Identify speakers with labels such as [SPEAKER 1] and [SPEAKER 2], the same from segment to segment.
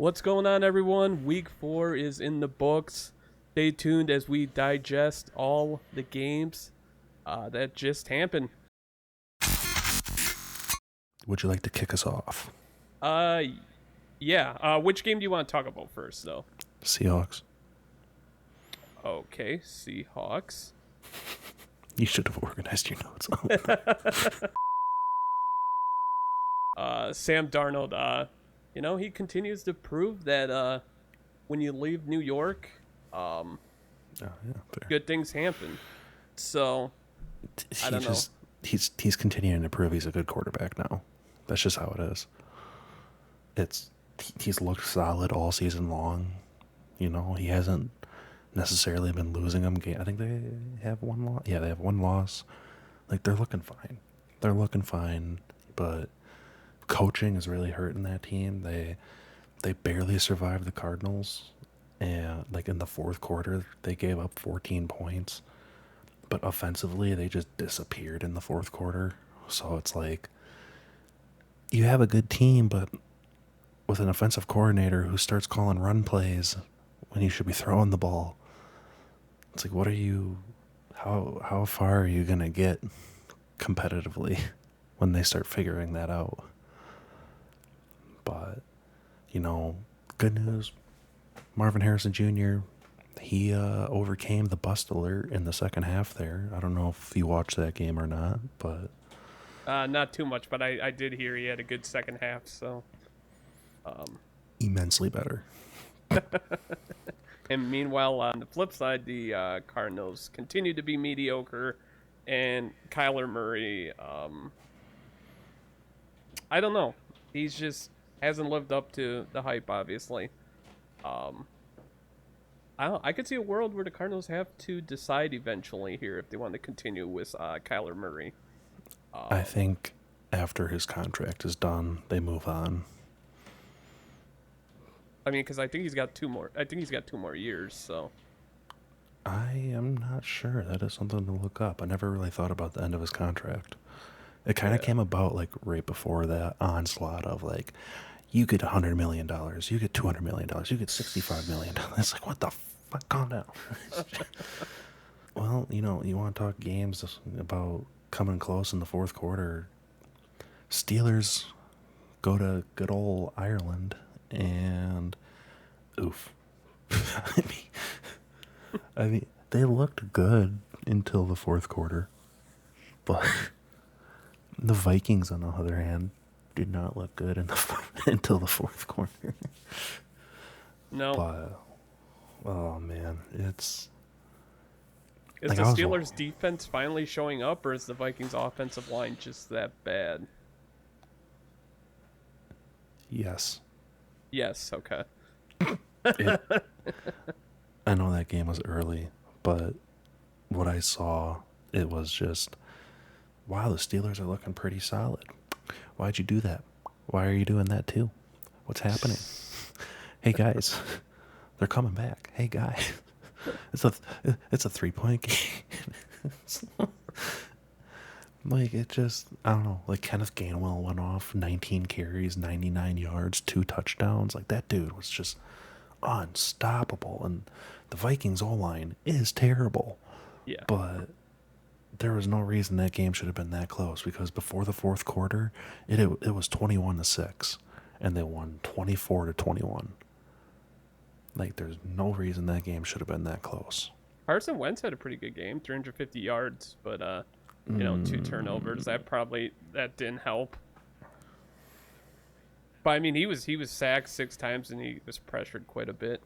[SPEAKER 1] What's going on, everyone? Week 4 is in the books. Stay tuned as we digest all the games that just happened.
[SPEAKER 2] Would you like to kick us off?
[SPEAKER 1] Yeah. Which game do you want to talk about first, though?
[SPEAKER 2] Seahawks.
[SPEAKER 1] Okay, Seahawks.
[SPEAKER 2] You should have organized your notes.
[SPEAKER 1] Sam Darnold, he continues to prove that when you leave New York, good things happen. So, I don't know.
[SPEAKER 2] He's continuing to prove he's a good quarterback now. That's just how it is. He's looked solid all season long. You know, he hasn't necessarily been losing them. I think they have one loss. Yeah, they have one loss. Like, they're looking fine. But coaching is really hurting that team. They barely survived the Cardinals. And, like, in the fourth quarter, they gave up 14 points. But offensively, they just disappeared in the fourth quarter. So it's like, you have a good team, but with an offensive coordinator who starts calling run plays when you should be throwing the ball, it's like, how far are you going to get competitively when they start figuring that out? But, good news, Marvin Harrison Jr., he overcame the bust alert in the second half there. I don't know if you watched that game or not, but...
[SPEAKER 1] Not too much, but I did hear he had a good second half, so...
[SPEAKER 2] Immensely better.
[SPEAKER 1] And meanwhile, on the flip side, the Cardinals continue to be mediocre, and Kyler Murray, I don't know. He's just hasn't lived up to the hype, obviously. I could see a world where the Cardinals have to decide eventually here if they want to continue with Kyler Murray.
[SPEAKER 2] I think after his contract is done, they move on.
[SPEAKER 1] I mean, because I think he's got 2 more. I think he's got 2 more years. So
[SPEAKER 2] I am not sure. That is something to look up. I never really thought about the end of his contract. It kind of came about like right before that onslaught of like, you get $100 million, you get $200 million, you get $65 million. It's like, what the fuck? Calm down. Well, you want to talk games about coming close in the fourth quarter. Steelers go to good old Ireland and oof. I mean, they looked good until the fourth quarter, but the Vikings, on the other hand, did not look good until the fourth quarter.
[SPEAKER 1] no.
[SPEAKER 2] But oh man,
[SPEAKER 1] Is
[SPEAKER 2] like
[SPEAKER 1] the Steelers' defense finally showing up, or is the Vikings' offensive line just that bad?
[SPEAKER 2] Yes.
[SPEAKER 1] Yes. Okay.
[SPEAKER 2] I know that game was early, but what I saw, it was just, wow, the Steelers are looking pretty solid. Why'd you do that? Why are you doing that too? What's happening? Hey guys, they're coming back. Hey guys, it's a 3-point game. Like, it just, I don't know, like Kenneth Gainwell went off 19 carries, 99 yards, 2 touchdowns. Like, that dude was just unstoppable. And the Vikings O-line is terrible.
[SPEAKER 1] Yeah.
[SPEAKER 2] But there was no reason that game should have been that close, because before the fourth quarter, it was 21-6, and they won 24-21. Like, there's no reason that game should have been that close.
[SPEAKER 1] Carson Wentz had a pretty good game, 350 yards, but 2 turnovers. That didn't help. But I mean, he was sacked 6 times and he was pressured quite a bit.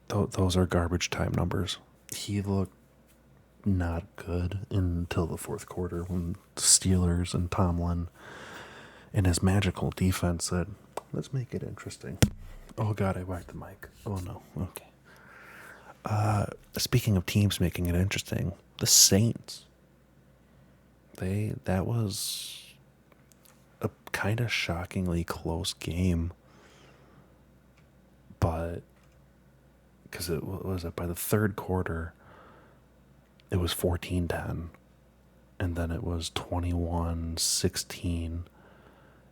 [SPEAKER 2] Those are garbage time numbers. He looked not good until the fourth quarter when the Steelers and Tomlin and his magical defense said, let's make it interesting. Oh god, I whacked the mic. Oh no. Okay. Speaking of teams making it interesting, the Saints. That was a kind of shockingly close game, but because it was by the third quarter, it was 14-10, and then it was 21-16,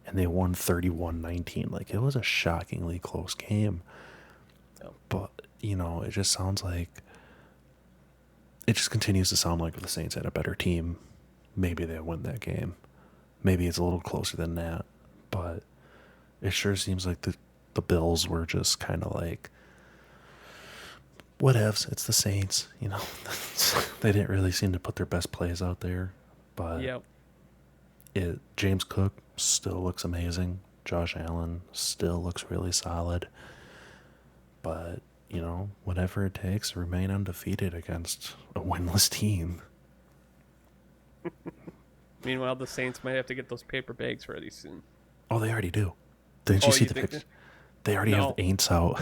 [SPEAKER 2] and they won 31-19. Like, it was a shockingly close game.
[SPEAKER 1] Yeah.
[SPEAKER 2] But, it just sounds like it just continues to sound like if the Saints had a better team, maybe they win that game. Maybe it's a little closer than that, but it sure seems like the Bills were just kind of like, whatevs, it's the Saints, They didn't really seem to put their best plays out there, but
[SPEAKER 1] Yep.
[SPEAKER 2] James Cook still looks amazing. Josh Allen still looks really solid. But, whatever it takes to remain undefeated against a winless team.
[SPEAKER 1] Meanwhile, the Saints might have to get those paper bags ready soon.
[SPEAKER 2] Oh, they already do. Didn't you see
[SPEAKER 1] you
[SPEAKER 2] the
[SPEAKER 1] think
[SPEAKER 2] picture? They already have the aints out.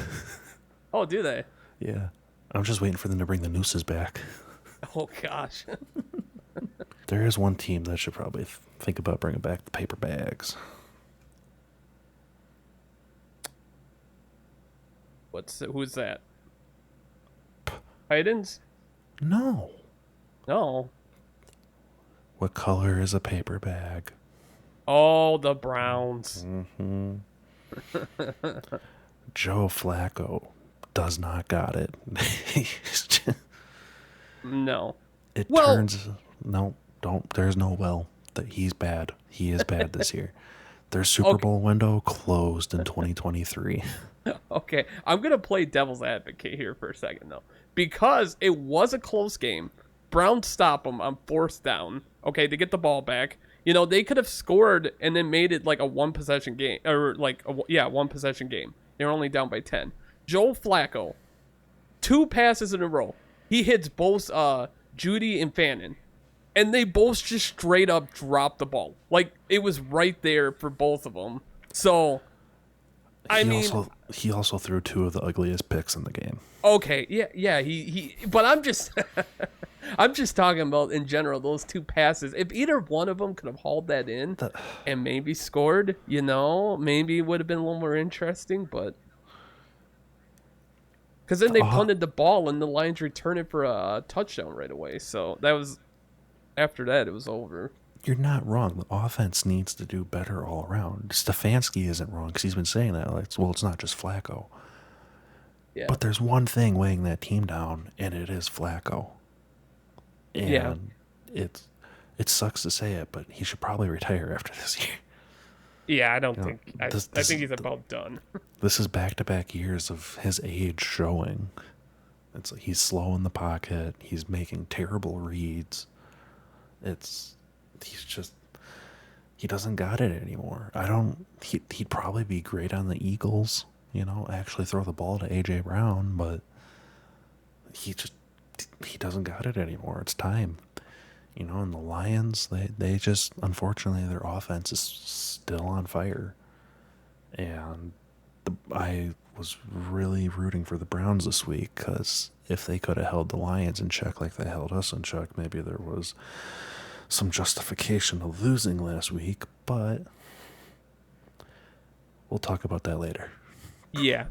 [SPEAKER 1] Oh, do they?
[SPEAKER 2] Yeah. I'm just waiting for them to bring the nooses back.
[SPEAKER 1] Oh, gosh.
[SPEAKER 2] There is one team that should probably think about bringing back the paper bags.
[SPEAKER 1] Who's that? Titans?
[SPEAKER 2] No.
[SPEAKER 1] No.
[SPEAKER 2] What color is a paper bag?
[SPEAKER 1] Oh, the Browns.
[SPEAKER 2] Mm-hmm. Joe Flacco does not got it.
[SPEAKER 1] No.
[SPEAKER 2] No, don't. There's no well. That he's bad. He is bad this year. Their Super Bowl window closed in 2023.
[SPEAKER 1] Okay, I'm going to play devil's advocate here for a second, though. Because it was a close game. Browns stop them on 4th down, okay, to get the ball back. They could have scored and then made it like a one-possession game. Or one-possession game. They were only down by 10. Joe Flacco, 2 passes in a row. He hits both Judy and Fannin. And they both just straight up dropped the ball. Like, it was right there for both of them. So,
[SPEAKER 2] he also threw 2 of the ugliest picks in the game.
[SPEAKER 1] Okay, yeah, but I'm just I'm just talking about in general those 2 passes. If either one of them could have hauled that in and maybe scored, maybe it would have been a little more interesting, but because then they punted the ball and the Lions returned it for a touchdown right away. So that was after that it was over.
[SPEAKER 2] You're not wrong. The offense needs to do better all around. Stefanski isn't wrong because he's been saying that. Like, well, it's not just Flacco.
[SPEAKER 1] Yeah.
[SPEAKER 2] But there's one thing weighing that team down, and it is Flacco. And it sucks to say it, but he should probably retire after this year.
[SPEAKER 1] Yeah, I don't think. I think he's about done.
[SPEAKER 2] This is back-to-back years of his age showing. It's like he's slow in the pocket. He's making terrible reads. He doesn't got it anymore. He'd probably be great on the Eagles, actually throw the ball to A.J. Brown, but he doesn't got it anymore. It's time. And the Lions, they just, unfortunately, their offense is still on fire. And I was really rooting for the Browns this week because if they could have held the Lions in check like they held us in check, maybe there was some justification of losing last week, but we'll talk about that later.
[SPEAKER 1] Yeah.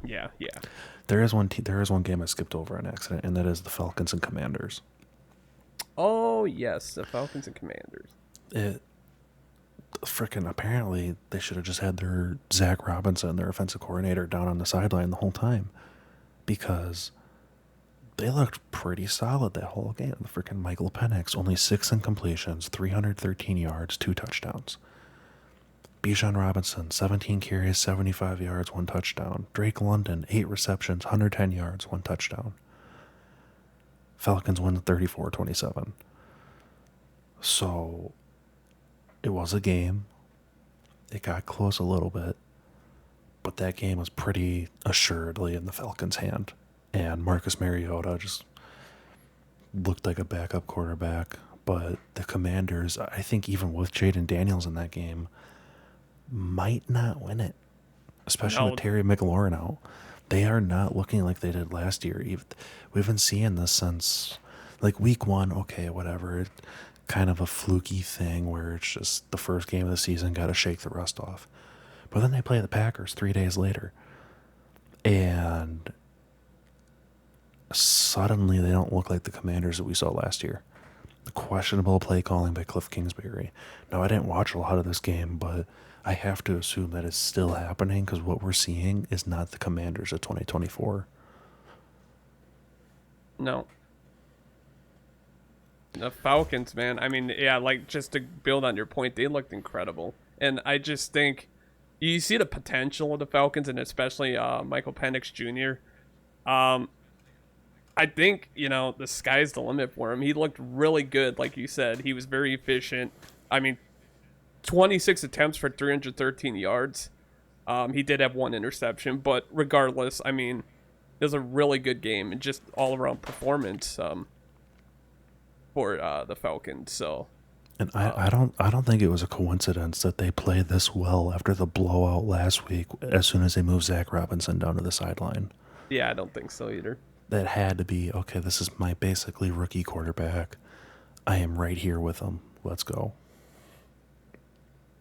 [SPEAKER 2] There is one game I skipped over on accident, and that is the Falcons and Commanders.
[SPEAKER 1] Oh, yes, the Falcons and Commanders.
[SPEAKER 2] Apparently, they should have just had their Zach Robinson, their offensive coordinator, down on the sideline the whole time because they looked pretty solid that whole game. The freaking Michael Penix, only 6 incompletions, 313 yards, 2 touchdowns. Bijan Robinson, 17 carries, 75 yards, 1 touchdown. Drake London, 8 receptions, 110 yards, 1 touchdown. Falcons win 34-27. So, it was a game. It got close a little bit. But that game was pretty assuredly in the Falcons' hand. And Marcus Mariota just looked like a backup quarterback. But the Commanders, I think even with Jaden Daniels in that game, might not win it. Especially with Terry McLaurin out. They are not looking like they did last year. We've been seeing this since, like, week 1, okay, whatever. Kind of a fluky thing where it's just the first game of the season, got to shake the rust off. But then they play the Packers 3 days later. And suddenly they don't look like the Commanders that we saw last year. The questionable play calling by Cliff Kingsbury. Now, I didn't watch a lot of this game, but I have to assume that it's still happening because what we're seeing is not the Commanders of 2024.
[SPEAKER 1] No. The Falcons, man. I mean, yeah, like just to build on your point, they looked incredible. And I just think you see the potential of the Falcons and especially Michael Penix Jr. I think, the sky's the limit for him. He looked really good, like you said. He was very efficient. I mean, 26 attempts for 313 yards. He did have one interception, but regardless, I mean, it was a really good game and just all-around performance for the Falcons. So,
[SPEAKER 2] And I don't think it was a coincidence that they played this well after the blowout last week as soon as they moved Zach Robinson down to the sideline.
[SPEAKER 1] yeah, I don't think so either.
[SPEAKER 2] That had to be, okay, this is my basically rookie quarterback. I am right here with him. Let's go.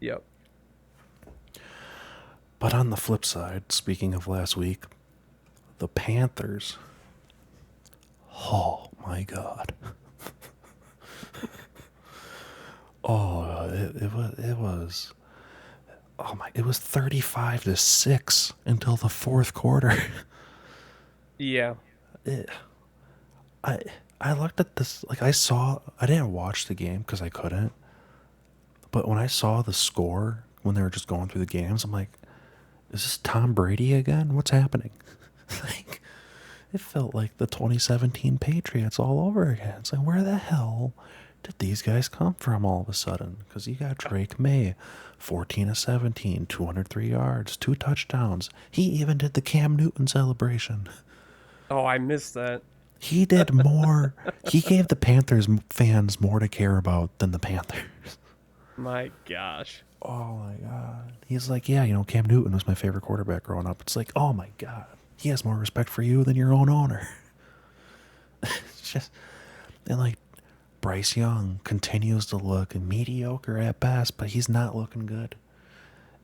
[SPEAKER 1] Yep.
[SPEAKER 2] But on the flip side, speaking of last week, the Panthers. Oh my God. It was it was 35-6 until the fourth quarter.
[SPEAKER 1] Yeah.
[SPEAKER 2] I looked at this, like I didn't watch the game because I couldn't, but when I saw the score when they were just going through the games, I'm like, is this Tom Brady again? What's happening? Like, it felt like the 2017 Patriots all over again. It's like, where the hell did these guys come from all of a sudden? Because you got Drake May, 14-17, 203 yards, 2 touchdowns. He even did the Cam Newton celebration.
[SPEAKER 1] Oh, I missed that.
[SPEAKER 2] He did more. He gave the Panthers fans more to care about than the Panthers.
[SPEAKER 1] My gosh.
[SPEAKER 2] Oh my God. He's like, yeah, Cam Newton was my favorite quarterback growing up. It's like, oh my God. He has more respect for you than your own owner. It's just, and like, Bryce Young continues to look mediocre at best, but he's not looking good.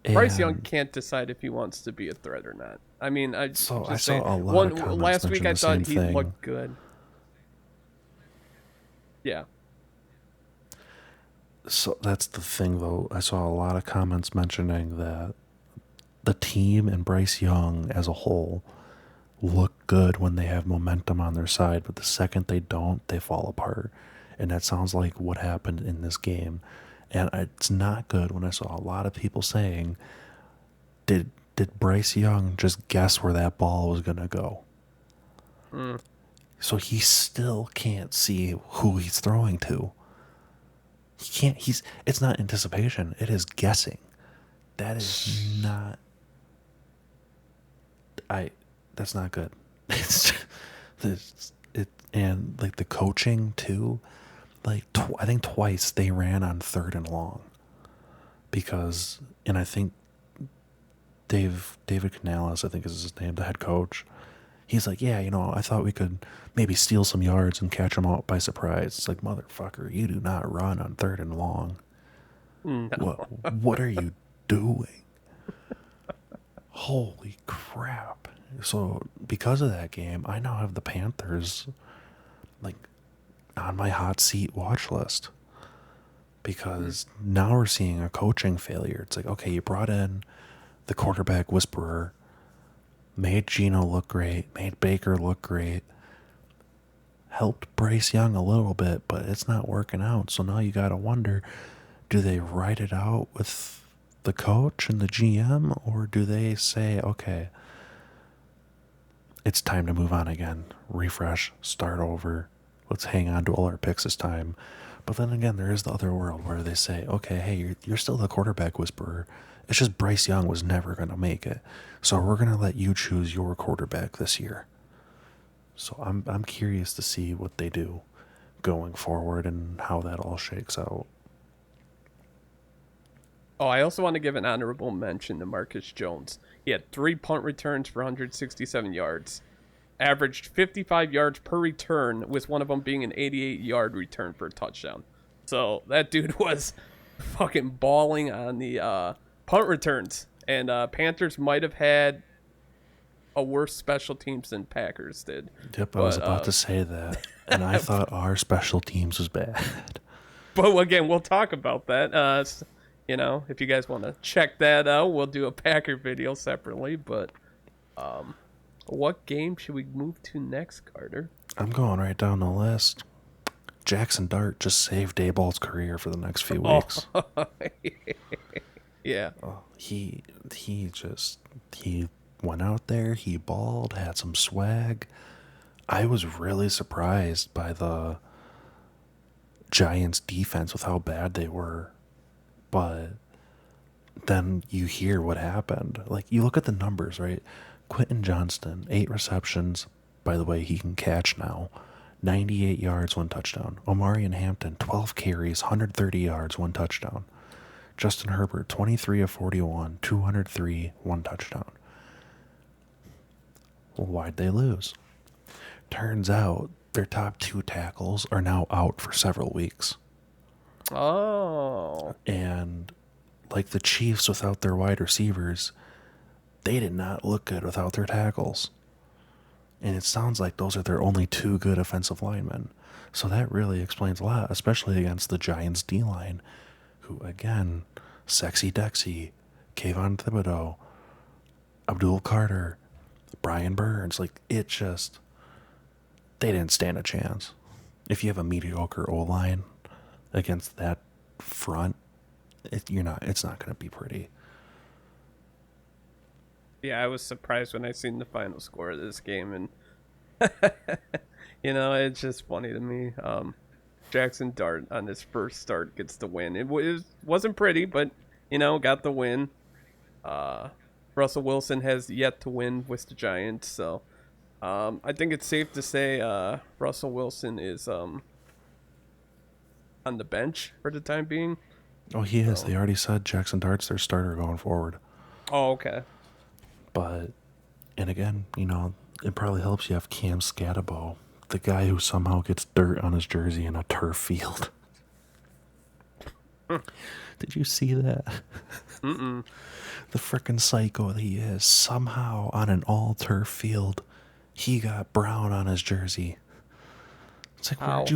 [SPEAKER 1] Bryce Young can't decide if he wants to be a threat or not. I mean,
[SPEAKER 2] I saw a lot of comments
[SPEAKER 1] last week I thought he
[SPEAKER 2] thing.
[SPEAKER 1] looked good. Yeah.
[SPEAKER 2] So that's the thing, though. I saw a lot of comments mentioning that the team and Bryce Young as a whole look good when they have momentum on their side, but the second they don't, they fall apart. And that sounds like what happened in this game. And it's not good when I saw a lot of people saying, did Bryce Young just guess where that ball was going to go? So he still can't see who he's throwing to. He can't, it's not anticipation. It is guessing. That is not, that's not good. And like the coaching too, like I think twice they ran on 3rd and long and I think David Canales, I think is his name, the head coach. He's like, yeah, I thought we could maybe steal some yards and catch them out by surprise. It's like, motherfucker, you do not run on 3rd and long.
[SPEAKER 1] No.
[SPEAKER 2] What are you doing? Holy crap. So because of that game, I now have the Panthers like on my hot seat watch list. Because now we're seeing a coaching failure. It's like, okay, you brought in the quarterback whisperer, made Geno look great, made Baker look great, helped Bryce Young a little bit, but it's not working out. So now you got to wonder, do they write it out with the coach and the GM, or do they say, okay, it's time to move on again, refresh, start over, let's hang on to all our picks this time. But then again, there is the other world where they say, okay, hey, you're still the quarterback whisperer. It's just Bryce Young was never going to make it. So we're going to let you choose your quarterback this year. So I'm curious to see what they do going forward and how that all shakes out.
[SPEAKER 1] Oh, I also want to give an honorable mention to Marcus Jones. He had 3 punt returns for 167 yards. Averaged 55 yards per return, with one of them being an 88-yard return for a touchdown. So that dude was fucking balling on the punt returns. And Panthers might have had a worse special teams than Packers did.
[SPEAKER 2] Yep, I was about to say that. And I thought our special teams was bad.
[SPEAKER 1] But again, we'll talk about that. if you guys want to check that out, we'll do a Packer video separately. But what game should we move to next, Carter?
[SPEAKER 2] I'm going right down the list. Jackson Dart just saved Dayball's career for the next few weeks.
[SPEAKER 1] Yeah.
[SPEAKER 2] He went out there, he balled, had some swag. I was really surprised by the Giants defense with how bad they were. But then you hear what happened. Like, you look at the numbers, right? Quentin Johnston, 8 receptions. By the way, he can catch now. 98 yards, 1 touchdown. Omarion Hampton, 12 carries, 130 yards, 1 touchdown. Justin Herbert, 23 of 41, 203, 1 touchdown. Well, why'd they lose? Turns out their top 2 tackles are now out for several weeks.
[SPEAKER 1] Oh.
[SPEAKER 2] And like the Chiefs without their wide receivers, they did not look good without their tackles. And it sounds like those are their only 2 good offensive linemen. So that really explains a lot, especially against the Giants D-line, who, again, Sexy Dexy, Kayvon Thibodeau, Abdul Carter, Brian Burns, like, it just, they didn't stand a chance. If you have a mediocre O-line against that front, it's not going to be pretty.
[SPEAKER 1] Yeah, I was surprised when I seen the final score of this game, and it's just funny to me. Jackson Dart on his first start gets the win. It wasn't pretty, but got the win. Russell Wilson has yet to win with the Giants, so I think it's safe to say Russell Wilson is on the bench for the time being.
[SPEAKER 2] Oh, he is. They already said Jackson Dart's their starter going forward.
[SPEAKER 1] Oh, okay.
[SPEAKER 2] But, and again, it probably helps you have Cam Scatabo, the guy who somehow gets dirt on his jersey in a turf field. Did you see that?
[SPEAKER 1] Mm-mm.
[SPEAKER 2] The frickin' psycho that he is. Somehow on an all-turf field, he got brown on his jersey. It's like,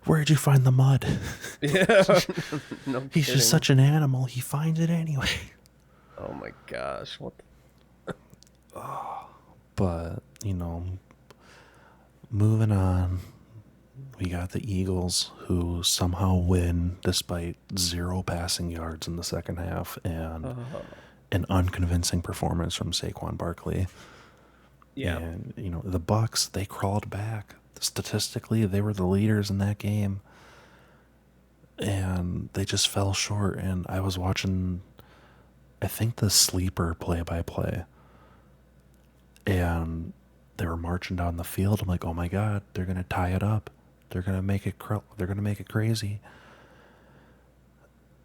[SPEAKER 2] where'd you find the mud?
[SPEAKER 1] Yeah. No
[SPEAKER 2] He's
[SPEAKER 1] kidding.
[SPEAKER 2] just such an animal. He finds it anyway.
[SPEAKER 1] Oh my gosh. What the...
[SPEAKER 2] But, moving on, we got the Eagles, who somehow win despite 0 passing yards in the second half and an unconvincing performance from Saquon Barkley.
[SPEAKER 1] Yeah.
[SPEAKER 2] And, the Bucs, they crawled back. Statistically, they were the leaders in that game. And they just fell short. And I was watching, I think, the sleeper play-by-play. And they were marching down the field. I'm like, oh my God, they're gonna tie it up. They're gonna make it. They're gonna make it crazy.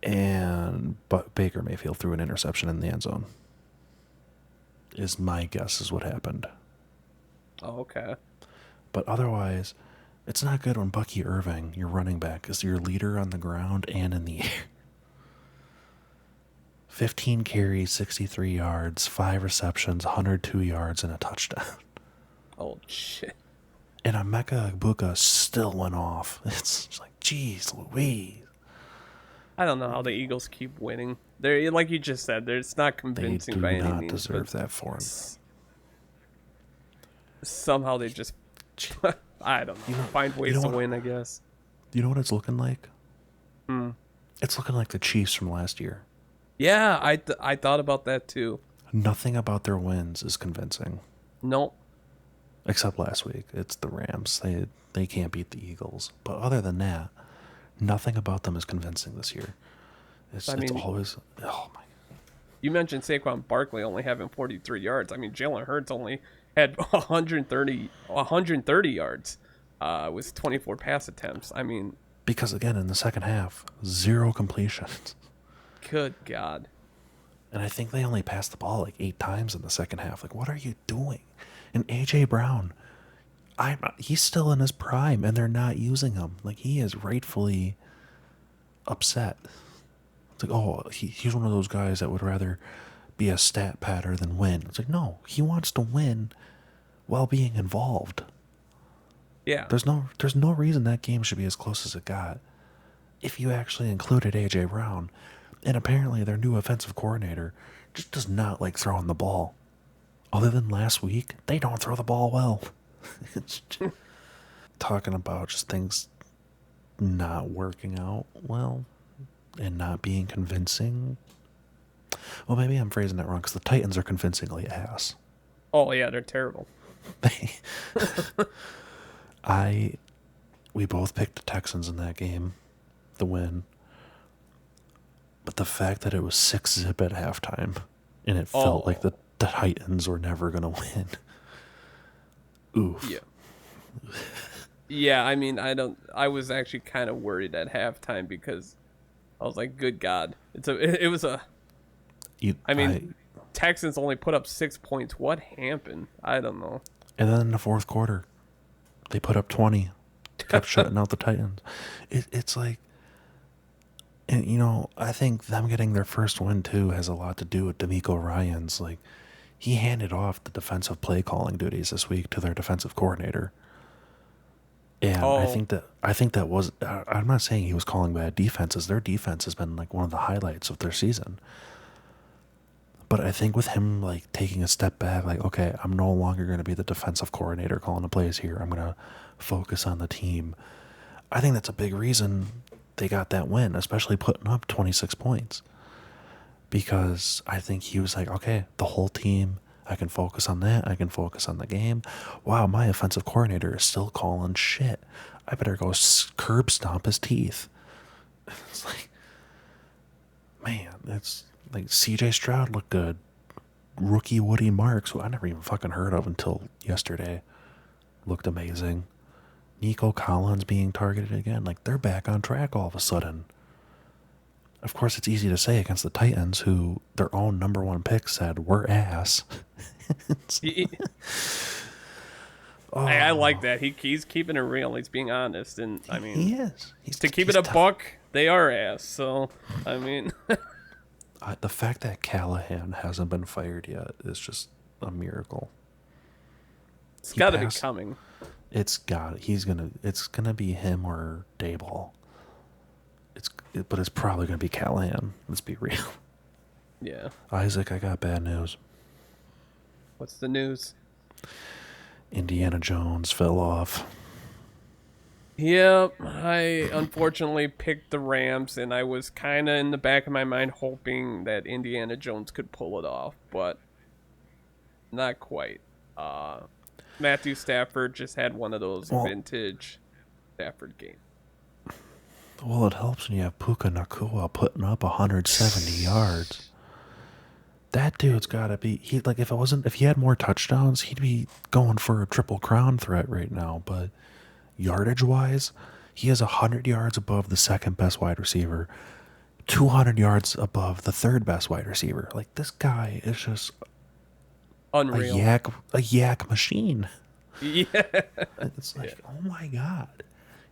[SPEAKER 2] But Baker Mayfield threw an interception in the end zone. Is my guess is what happened.
[SPEAKER 1] Oh, okay.
[SPEAKER 2] But otherwise, it's not good when Bucky Irving, your running back, is your leader on the ground and in the air. 15 carries, 63 yards, 5 receptions, 102 yards, and a touchdown.
[SPEAKER 1] Oh, shit.
[SPEAKER 2] And Emeka Egbuka still went off. It's just like, geez Louise.
[SPEAKER 1] I don't know how the Eagles keep winning. They're, like you just said, it's not
[SPEAKER 2] They
[SPEAKER 1] convincing
[SPEAKER 2] do
[SPEAKER 1] by any
[SPEAKER 2] not
[SPEAKER 1] means.
[SPEAKER 2] deserve that for him.
[SPEAKER 1] Somehow they just, I don't know, find ways to win, I guess.
[SPEAKER 2] You know what it's looking like? It's looking like the Chiefs from last year.
[SPEAKER 1] Yeah, I thought about that too.
[SPEAKER 2] Nothing about their wins is convincing.
[SPEAKER 1] Nope.
[SPEAKER 2] Except last week. It's the Rams. They can't beat the Eagles. But other than that, nothing about them is convincing this year. It's always, oh my.
[SPEAKER 1] You mentioned Saquon Barkley only having 43 yards. I mean, Jalen Hurts only had 130 yards with 24 pass attempts. I mean,
[SPEAKER 2] because again, in the second half, 0 completions.
[SPEAKER 1] Good God.
[SPEAKER 2] And I think they only passed the ball like 8 times in the second half. Like, what are you doing? And A.J. Brown, he's still in his prime, and they're not using him. Like, he is rightfully upset. It's like, oh, he's one of those guys that would rather be a stat patter than win. It's like, no, he wants to win while being involved.
[SPEAKER 1] Yeah.
[SPEAKER 2] There's no reason that game should be as close as it got. If you actually included A.J. Brown, And apparently their new offensive coordinator just does not like throwing the ball. Other than last week, they don't throw the ball well. It's just, talking about just things not working out well and not being convincing. Well, maybe I'm phrasing that wrong because the Titans are convincingly ass.
[SPEAKER 1] Oh yeah, they're terrible.
[SPEAKER 2] We both picked the Texans in that game, the win. But the fact that it was 6-zip at halftime and it felt like the Titans were never going to win. Oof.
[SPEAKER 1] Yeah. Yeah, I mean, I was actually kind of worried at halftime because I was like, good God. Texans only put up 6 points. What happened? I don't know.
[SPEAKER 2] And then in the fourth quarter, they put up 20. Kept shutting out the Titans. It's like, and I think them getting their first win too has a lot to do with D'Amico Ryans. Like, he handed off the defensive play calling duties this week to their defensive coordinator. And I think that was, I'm not saying he was calling bad defenses. Their defense has been like one of the highlights of their season. But I think with him like taking a step back, like, okay, I'm no longer going to be the defensive coordinator calling the plays here. I'm going to focus on the team. I think that's a big reason they got that win, especially putting up 26 points. Because I think he was like, okay, the whole team, I can focus on that. I can focus on the game. Wow, my offensive coordinator is still calling shit. I better go curb stomp his teeth. It's like, man, it's like CJ Stroud looked good. Rookie Woody Marks, who I never even fucking heard of until yesterday, looked amazing. Nico Collins being targeted again. Like, they're back on track all of a sudden. Of course, it's easy to say against the Titans, who their own number one pick said, we're ass.
[SPEAKER 1] I like that. He's keeping it real. He's being honest. And, I mean,
[SPEAKER 2] he is.
[SPEAKER 1] To keep it a buck, they are ass. So, I mean...
[SPEAKER 2] the fact that Callahan hasn't been fired yet is just a miracle.
[SPEAKER 1] It's got to be coming.
[SPEAKER 2] It's gonna be him or Dayball. But it's probably gonna be Callahan. Let's be real.
[SPEAKER 1] Yeah.
[SPEAKER 2] Isaac, I got bad news.
[SPEAKER 1] What's the news?
[SPEAKER 2] Indiana Jones fell off.
[SPEAKER 1] Yep, I unfortunately picked the Rams, and I was kind of in the back of my mind hoping that Indiana Jones could pull it off, but not quite. Matthew Stafford just had one of those vintage Stafford games.
[SPEAKER 2] Well, it helps when you have Puka Nacua putting up 170 yards. That dude's got to be... if he had more touchdowns, he'd be going for a triple crown threat right now, but... Yardage-wise, he has 100 yards above the second best wide receiver, 200 yards above the third best wide receiver. Like, this guy is just
[SPEAKER 1] unreal,
[SPEAKER 2] a yak machine.
[SPEAKER 1] Yeah,
[SPEAKER 2] it's like, oh my god!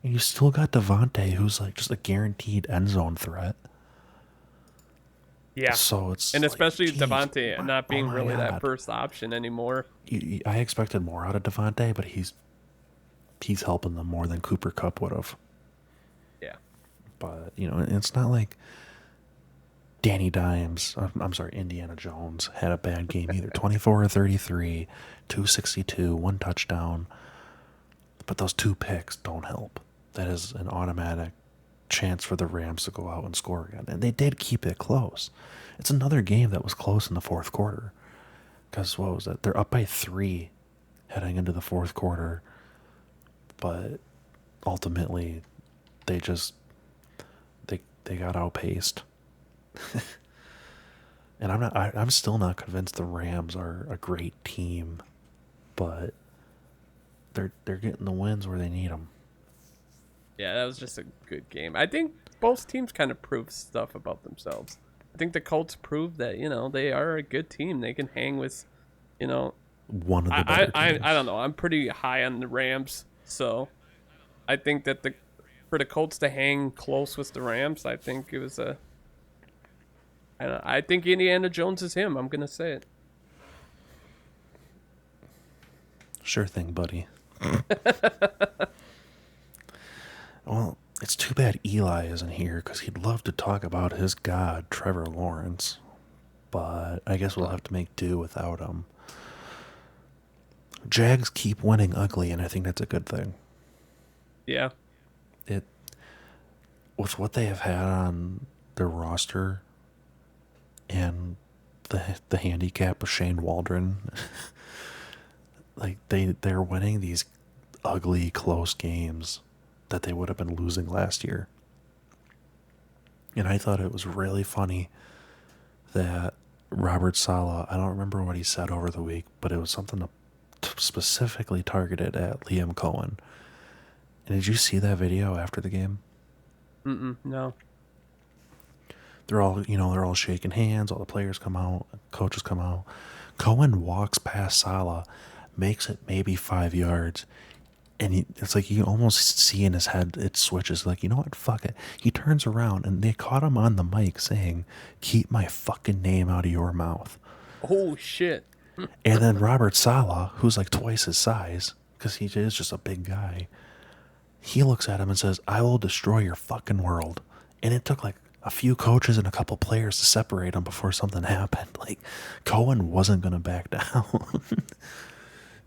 [SPEAKER 2] And you still got Devontae, who's like just a guaranteed end zone threat.
[SPEAKER 1] Yeah.
[SPEAKER 2] So it's
[SPEAKER 1] especially Devontae not being really that first option anymore.
[SPEAKER 2] I expected more out of Devontae, but he's helping them more than Cooper Kupp would have.
[SPEAKER 1] Yeah.
[SPEAKER 2] But, it's not like Danny Dimes, I'm sorry, Indiana Jones had a bad game either. 24 or 33, 262, one touchdown. But those two picks don't help. That is an automatic chance for the Rams to go out and score again. And they did keep it close. It's another game that was close in the fourth quarter. Because, what was it? They're up by 3 heading into the fourth quarter. But ultimately, they got outpaced. And I'm still not convinced the Rams are a great team, but they're getting the wins where they need them.
[SPEAKER 1] Yeah, that was just a good game. I think both teams kind of proved stuff about themselves. I think the Colts proved that they are a good team. They can hang with,
[SPEAKER 2] one of the better teams.
[SPEAKER 1] I don't know. I'm pretty high on the Rams. So, I think that for the Colts to hang close with the Rams, I think it was I think Indiana Jones is him. I'm gonna say it.
[SPEAKER 2] Sure thing, buddy. Well, It's too bad Eli isn't here because he'd love to talk about his god, Trevor Lawrence. But I guess we'll have to make do without him. Jags keep winning ugly, and I think that's a good thing.
[SPEAKER 1] Yeah.
[SPEAKER 2] It with what they have had on their roster and the handicap of Shane Waldron, like they're winning these ugly close games that they would have been losing last year. And I thought it was really funny that Robert Saleh, I don't remember what he said over the week, but it was something specifically targeted at Liam Cohen. And did you see that video after the game?
[SPEAKER 1] No.
[SPEAKER 2] They're all shaking hands. All the players come out, coaches come out. Cohen walks past Saleh, makes it maybe 5 yards, and it's like you almost see in his head it switches. Like, you know what? Fuck it. He turns around, and they caught him on the mic saying, "Keep my fucking name out of your mouth."
[SPEAKER 1] Oh shit.
[SPEAKER 2] And then Robert Saleh, who's like twice his size, because he is just a big guy, he looks at him and says, "I will destroy your fucking world." And it took like a few coaches and a couple players to separate them before something happened. Like, Cohen wasn't going to back down.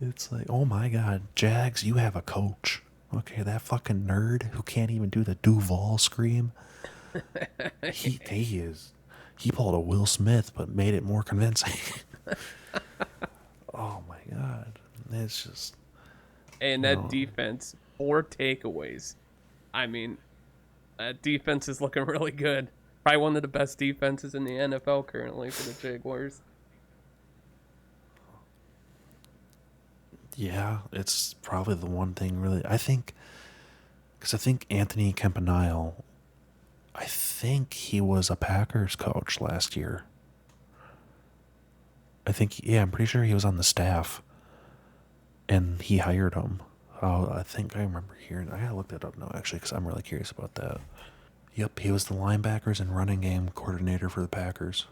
[SPEAKER 2] It's like, oh my God, Jags, you have a coach. Okay, that fucking nerd who can't even do the Duval scream. He pulled a Will Smith, but made it more convincing. Oh my God. It's just.
[SPEAKER 1] And that defense, 4 takeaways. I mean, that defense is looking really good. Probably one of the best defenses in the NFL currently for the Jaguars.
[SPEAKER 2] Yeah, it's probably the one thing really. I think Anthony Campanile, I think he was a Packers coach last year. I'm pretty sure he was on the staff, and he hired him. Oh, I think I remember hearing. I gotta look that up now, actually, because I'm really curious about that. Yep, he was the linebackers and running game coordinator for the Packers.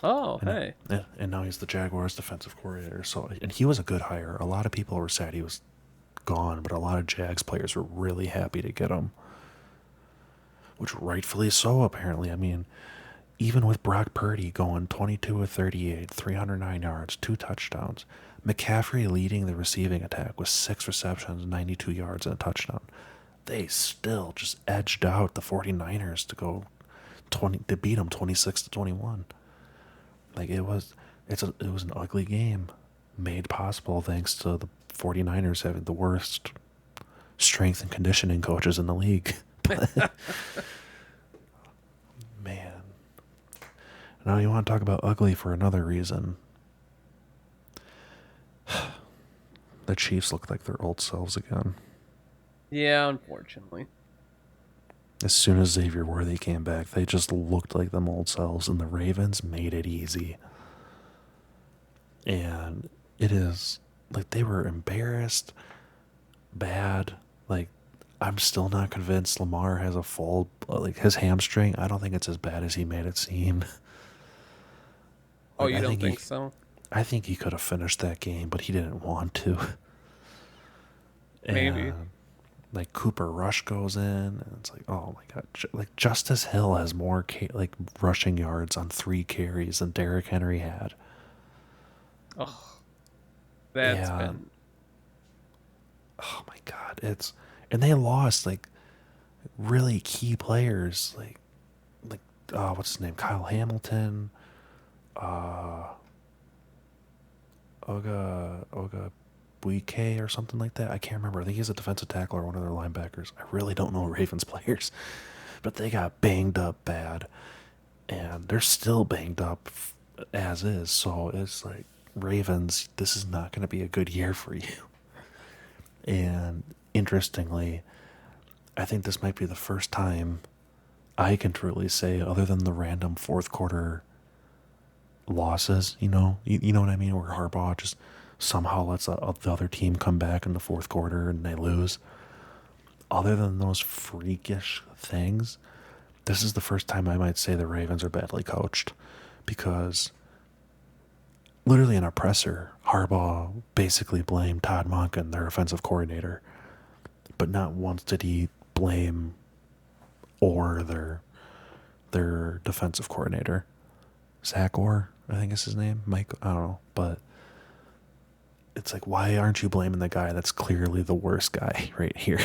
[SPEAKER 1] Oh, hey.
[SPEAKER 2] And now he's the Jaguars defensive coordinator. So, and he was a good hire. A lot of people were sad he was gone, but a lot of Jags players were really happy to get him. Which rightfully so, apparently. I mean, even with Brock Purdy going 22 of 38, 309 yards, 2 touchdowns, McCaffrey leading the receiving attack with 6 receptions, 92 yards, and a touchdown, they still just edged out the 49ers to beat them 26-21. Like, it was an ugly game made possible thanks to the 49ers having the worst strength and conditioning coaches in the league. Man. Now you want to talk about ugly for another reason. The Chiefs look like their old selves again.
[SPEAKER 1] Yeah, unfortunately.
[SPEAKER 2] As soon as Xavier Worthy came back, they just looked like them old selves, and the Ravens made it easy. And it is like they were embarrassed, bad. Like, I'm still not convinced Lamar has a full, like, his hamstring. I don't think it's as bad as he made it seem.
[SPEAKER 1] Oh, you don't think so?
[SPEAKER 2] I think he could have finished that game, but he didn't want to.
[SPEAKER 1] Maybe.
[SPEAKER 2] And, like, Cooper Rush goes in, and it's like, oh my God. Like, Justice Hill has more rushing yards on 3 carries than Derrick Henry had.
[SPEAKER 1] Oh, that's been.
[SPEAKER 2] Oh my God. And they lost, like, really key players. Like, what's his name? Kyle Hamilton. Oga Buike or something like that. I can't remember. I think he's a defensive tackle or one of their linebackers. I really don't know Ravens players, but they got banged up bad, and they're still banged up as is. So it's like, Ravens, this is not going to be a good year for you. And interestingly, I think this might be the first time I can truly say, other than the random fourth quarter losses, you know what I mean, where Harbaugh just somehow lets the other team come back in the fourth quarter and they lose. Other than those freakish things, this is the first time I might say the Ravens are badly coached, because literally in a presser, Harbaugh basically blamed Todd Monken, their offensive coordinator, but not once did he blame Orr, their defensive coordinator. Zach Orr, I think is his name. Mike, I don't know. But it's like, why aren't you blaming the guy that's clearly the worst guy right here?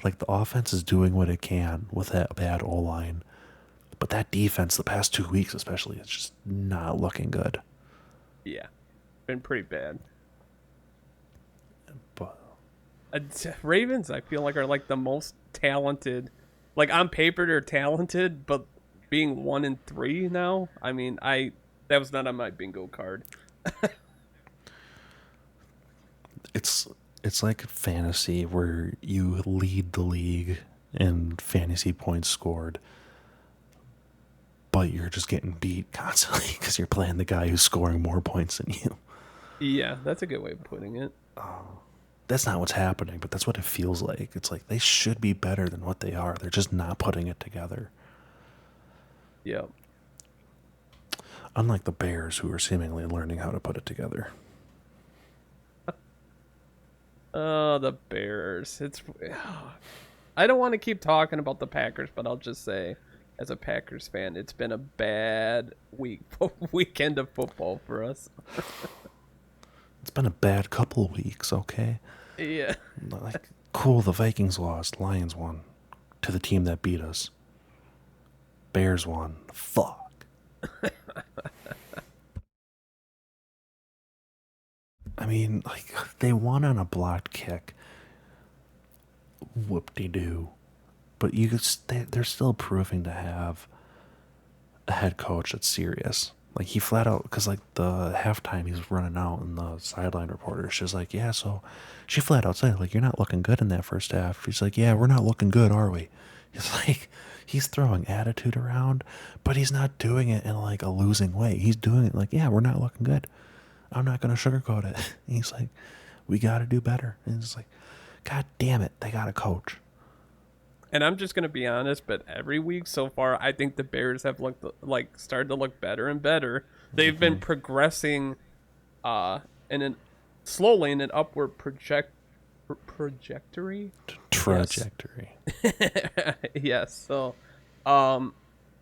[SPEAKER 2] Like, the offense is doing what it can with that bad O-line. But that defense, the past 2 weeks especially, it's just not looking good.
[SPEAKER 1] Yeah. Been pretty bad.
[SPEAKER 2] But
[SPEAKER 1] Ravens, I feel like, are like the most talented. Like, on paper, they're talented, but being 1-3 now, I mean, that was not on my bingo card.
[SPEAKER 2] it's like fantasy where you lead the league in fantasy points scored, but you're just getting beat constantly because you're playing the guy who's scoring more points than you.
[SPEAKER 1] Yeah, that's a good way of putting it.
[SPEAKER 2] That's not what's happening, but that's what it feels like. It's like they should be better than what they are. They're just not putting it together.
[SPEAKER 1] Yeah.
[SPEAKER 2] Unlike the Bears, who are seemingly learning how to put it together.
[SPEAKER 1] Oh, the Bears. I don't want to keep talking about the Packers, but I'll just say, as a Packers fan, it's been a bad weekend of football for us.
[SPEAKER 2] It's been a bad couple of weeks, okay?
[SPEAKER 1] Yeah.
[SPEAKER 2] Like, cool, the Vikings lost, Lions won to the team that beat us. Bears won. Fuck. I mean, like, they won on a blocked kick. Whoop-de-doo. But they're still proving to have a head coach that's serious. Like, he flat out, because, like, the halftime he's running out, and the sideline reporter, she's like, yeah, so she flat out said, like, you're not looking good in that first half. He's like, yeah, we're not looking good, are we? He's like, he's throwing attitude around, but he's not doing it in, like, a losing way. He's doing it like, yeah, we're not looking good. I'm not going to sugarcoat it. And he's like, we got to do better. And it's like, God damn it, they got a coach.
[SPEAKER 1] And I'm just going to be honest, but every week so far, I think the Bears have started to look better and better. They've been progressing slowly in an upward trajectory.
[SPEAKER 2] Trajectory.
[SPEAKER 1] Yes. Yes. So,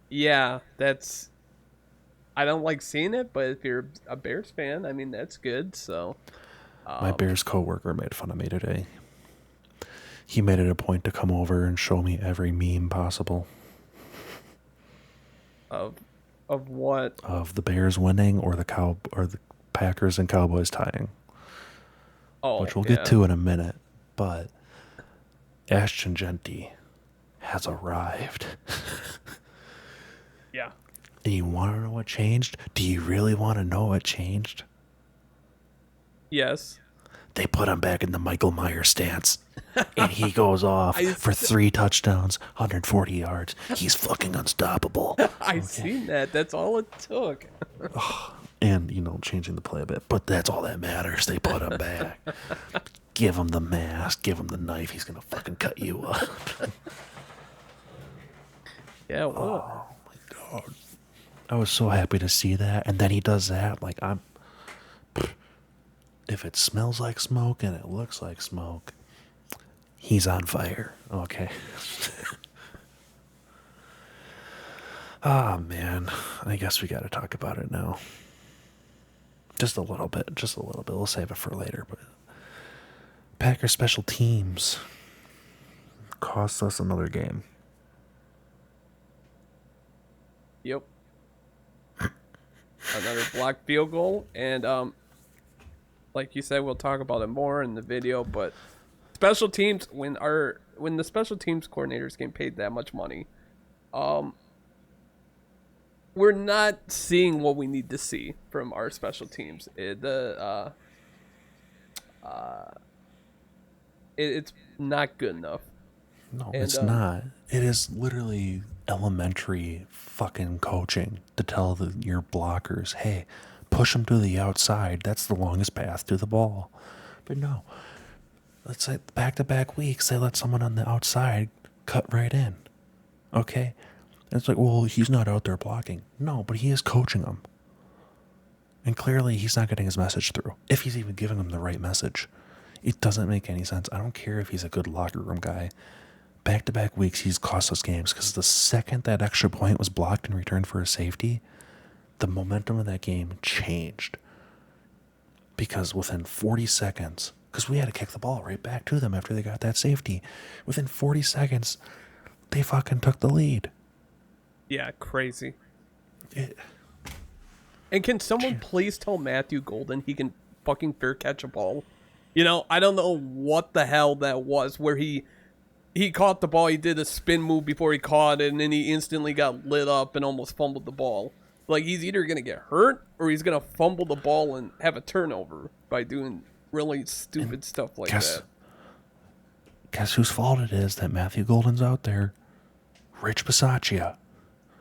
[SPEAKER 1] yeah, I don't like seeing it, but if you're a Bears fan, I mean, that's good. So,
[SPEAKER 2] my Bears coworker made fun of me today. He made it a point to come over and show me every meme possible.
[SPEAKER 1] Of what?
[SPEAKER 2] Of the Bears winning or the Packers and Cowboys tying.
[SPEAKER 1] Oh,
[SPEAKER 2] which we'll get to in a minute. But Ashton Genty has arrived.
[SPEAKER 1] Yeah.
[SPEAKER 2] And you want to know what changed? Do you really want to know what changed?
[SPEAKER 1] Yes.
[SPEAKER 2] They put him back in the Michael Myers stance. And he goes off for 3 touchdowns, 140 yards. He's fucking unstoppable.
[SPEAKER 1] I seen that. That's all it took.
[SPEAKER 2] And, changing the play a bit. But that's all that matters. They put him back. Give him the mask. Give him the knife. He's going to fucking cut you up.
[SPEAKER 1] Yeah, what?
[SPEAKER 2] Oh, my God. I was so happy to see that. And then he does that. Like, if it smells like smoke and it looks like smoke, he's on fire. Okay. Ah, man. I guess we got to talk about it now. Just a little bit. We'll save it for later. But Packers special teams cost us another game.
[SPEAKER 1] Yep. Another blocked field goal. And, like you said, we'll talk about it more in the video, but special teams, when the special teams coordinators get paid that much money, we're not seeing what we need to see from our special teams. It's not good enough.
[SPEAKER 2] No, it's not. It is literally elementary fucking coaching to tell your blockers, hey, push them to the outside. That's the longest path to the ball. But no. Let's say back-to-back weeks, they let someone on the outside cut right in. Okay? And it's like, well, he's not out there blocking. No, but he is coaching them. And clearly, he's not getting his message through. If he's even giving them the right message. It doesn't make any sense. I don't care if he's a good locker room guy. back-to-back weeks, he's cost us games because the second that extra point was blocked in return for a safety, the momentum of that game changed. Because within 40 seconds, because we had to kick the ball right back to them after they got that safety, within 40 seconds, they fucking took the lead.
[SPEAKER 1] Yeah, crazy. And can someone please tell Matthew Golden he can fucking fair catch a ball? You know, I don't know what the hell that was, where he caught the ball, he did a spin move before he caught it, and then he instantly got lit up and almost fumbled the ball. Like, he's either going to get hurt or he's going to fumble the ball and have a turnover by doing really stupid stuff like that.
[SPEAKER 2] Guess whose fault it is that Matthew Golden's out there? Rich Bisaccia.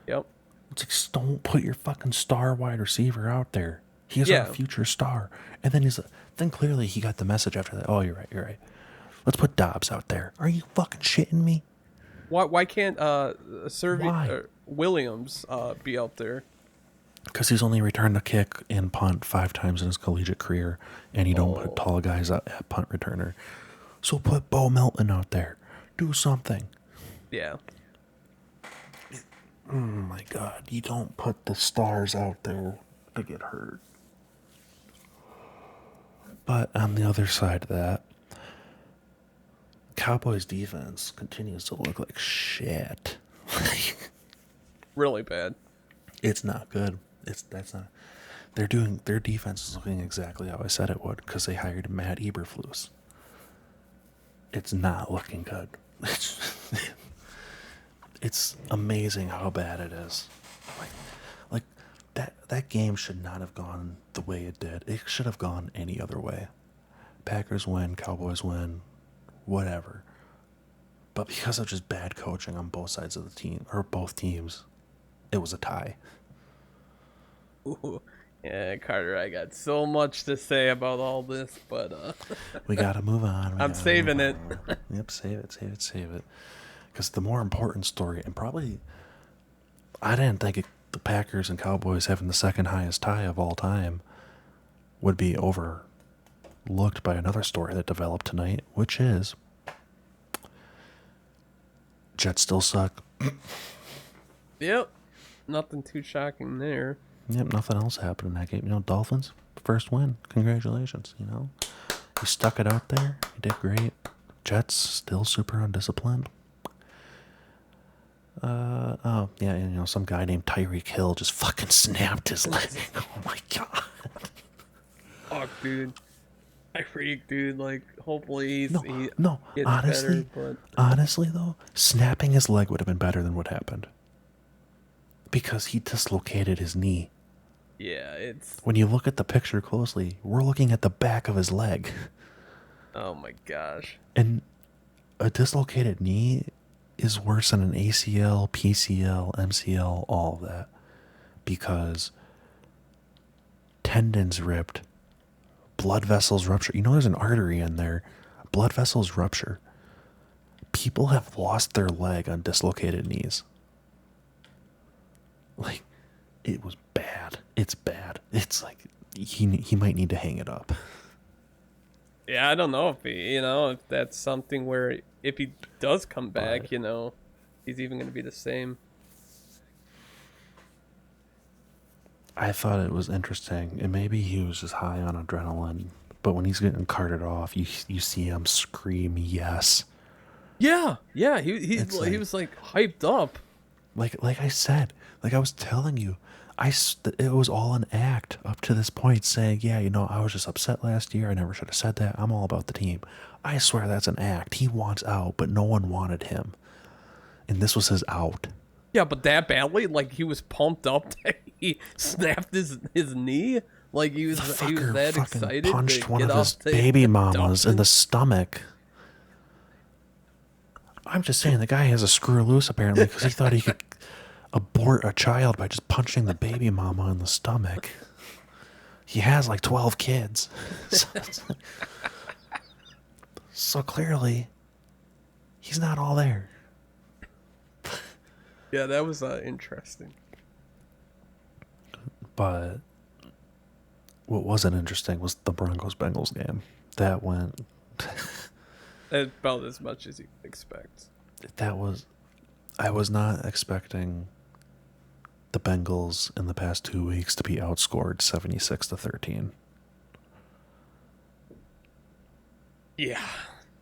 [SPEAKER 1] Yep.
[SPEAKER 2] It's like, don't put your fucking star wide receiver out there. He's our future star. And then then clearly he got the message after that. Oh, you're right. Let's put Dobbs out there. Are you fucking shitting me?
[SPEAKER 1] Why can't Williams be out there?
[SPEAKER 2] Because he's only returned a kick and punt 5 times in his collegiate career, and you don't put tall guys at punt returner. So put Bo Melton out there. Do something.
[SPEAKER 1] Yeah.
[SPEAKER 2] Oh my God. You don't put the stars out there to get hurt. But on the other side of that, Cowboys defense continues to look like shit.
[SPEAKER 1] Really bad.
[SPEAKER 2] It's not good. Their defense is looking exactly how I said it would because they hired Matt Eberflus. It's not looking good. It's amazing how bad it is. Like that game should not have gone the way it did. It should have gone any other way. Packers win, Cowboys win, whatever. But because of just bad coaching on both sides of the team, or both teams, it was a tie.
[SPEAKER 1] Ooh. Yeah, Carter, I got so much to say about all this, but
[SPEAKER 2] we gotta move on.
[SPEAKER 1] I'm saving it.
[SPEAKER 2] Yep, save it. Because the more important story, and probably, I didn't think the Packers and Cowboys having the second highest tie of all time would be overlooked by another story that developed tonight, which is Jets still suck.
[SPEAKER 1] Yep. Nothing too shocking there.
[SPEAKER 2] Yep, nothing else happened in that game. Dolphins, first win. Congratulations, You stuck it out there. You did great. Jets, still super undisciplined. Some guy named Tyreek Hill just fucking snapped his leg. Oh, my God.
[SPEAKER 1] Fuck, dude. Tyreek, dude, like, hopefully he gets
[SPEAKER 2] honestly,
[SPEAKER 1] better, but...
[SPEAKER 2] honestly, though, snapping his leg would have been better than what happened. Because he dislocated his knee.
[SPEAKER 1] Yeah, it's...
[SPEAKER 2] When you look at the picture closely, we're looking at the back of his leg.
[SPEAKER 1] Oh my gosh.
[SPEAKER 2] And a dislocated knee is worse than an ACL, PCL, MCL, all of that. Because tendons ripped, blood vessels rupture. There's an artery in there. Blood vessels rupture. People have lost their leg on dislocated knees. Like, it was bad. It's bad. It's like he might need to hang it up.
[SPEAKER 1] Yeah, I don't know if that's something where if he does come back, he's even going to be the same.
[SPEAKER 2] I thought it was interesting, and maybe he was just high on adrenaline. But when he's getting carted off, you see him scream yes.
[SPEAKER 1] Yeah. He was like hyped up.
[SPEAKER 2] Like I said, like I was telling you, it was all an act up to this point, saying, I was just upset last year. I never should have said that. I'm all about the team. I swear that's an act. He wants out, but no one wanted him. And this was his out.
[SPEAKER 1] Yeah, but that badly? Like, he was pumped up that he snapped his knee? Like, he was that excited to
[SPEAKER 2] punched one
[SPEAKER 1] get
[SPEAKER 2] of his
[SPEAKER 1] up to
[SPEAKER 2] baby mamas in the stomach. I'm just saying, the guy has a screw loose, apparently, because he thought he could abort a child by just punching the baby mama in the stomach. He has like 12 kids. So clearly, he's not all there.
[SPEAKER 1] Yeah, that was interesting.
[SPEAKER 2] But what wasn't interesting was the Broncos-Bengals game. That went...
[SPEAKER 1] About as much as you expect.
[SPEAKER 2] I was not expecting the Bengals in the past 2 weeks to be outscored 76-13.
[SPEAKER 1] Yeah.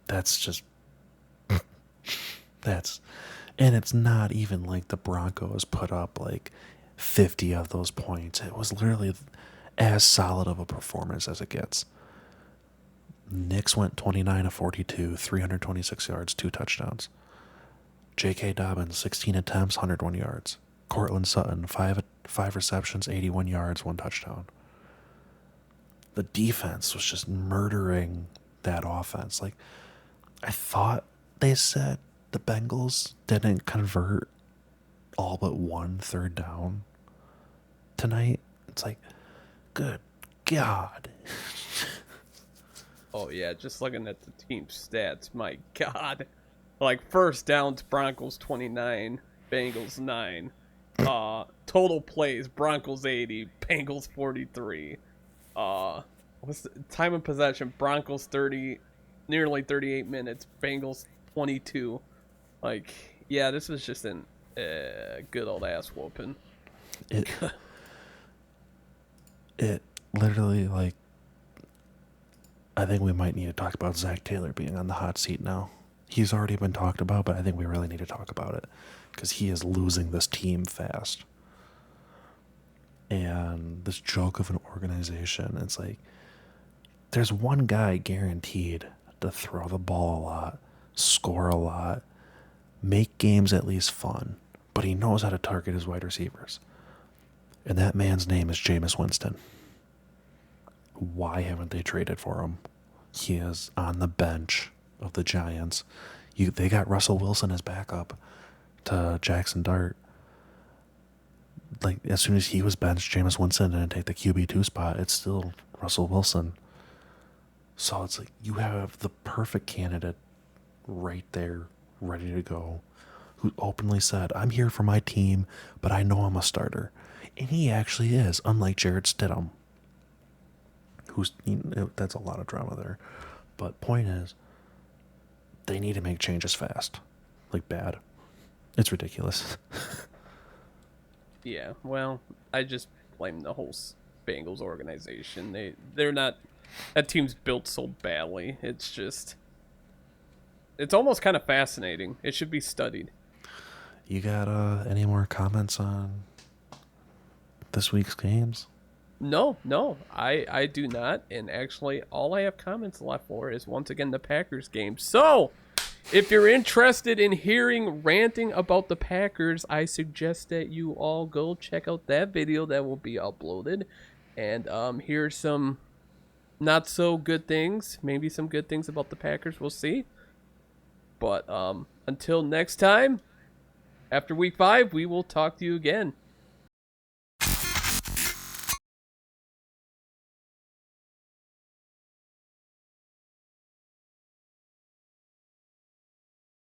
[SPEAKER 2] That's just that's and it's not even like the Broncos put up like 50 of those points. It was literally as solid of a performance as it gets. Knicks went 29-42, 326 yards, 2 touchdowns. J.K. Dobbins, 16 attempts, 101 yards. Cortland Sutton, five receptions, 81 yards, 1 touchdown. The defense was just murdering that offense. Like, I thought they said the Bengals didn't convert all but 1 third down tonight. It's like, good God.
[SPEAKER 1] Oh, yeah, just looking at the team stats, my God. Like, first downs, Broncos 29, Bengals 9. Total plays, Broncos 80, Bengals 43. What's the time of possession? Broncos 30, nearly 38 minutes, Bengals 22. Like, yeah, this was just an good old ass whooping.
[SPEAKER 2] It literally, like, I think we might need to talk about Zach Taylor being on the hot seat now. He's already been talked about, but I think we really need to talk about it because he is losing this team fast. And this joke of an organization, it's like, there's one guy guaranteed to throw the ball a lot, score a lot, make games at least fun, but he knows how to target his wide receivers. And that man's name is Jameis Winston. Why haven't they traded for him? He is on the bench of the Giants. They got Russell Wilson as backup to Jackson Dart. Like, as soon as he was benched, Jameis Winston didn't take the QB2 spot. It's still Russell Wilson. So it's like you have the perfect candidate right there, ready to go, who openly said, I'm here for my team, but I know I'm a starter. And he actually is, unlike Jared Stidham. That's a lot of drama there. But point is, they need to make changes fast. Like, bad. It's ridiculous.
[SPEAKER 1] Yeah, well, I just blame the whole Bengals organization. They're not. That team's built so badly. It's just. It's almost kind of fascinating. It should be studied.
[SPEAKER 2] You got any more comments on this week's games?
[SPEAKER 1] No, I do not. And actually, all I have comments left for is once again the Packers game. So, if you're interested in hearing ranting about the Packers, I suggest that you all go check out that video that will be uploaded. And here's some not so good things, maybe some good things about the Packers. We'll see. But until next time, after week 5, we will talk to you again.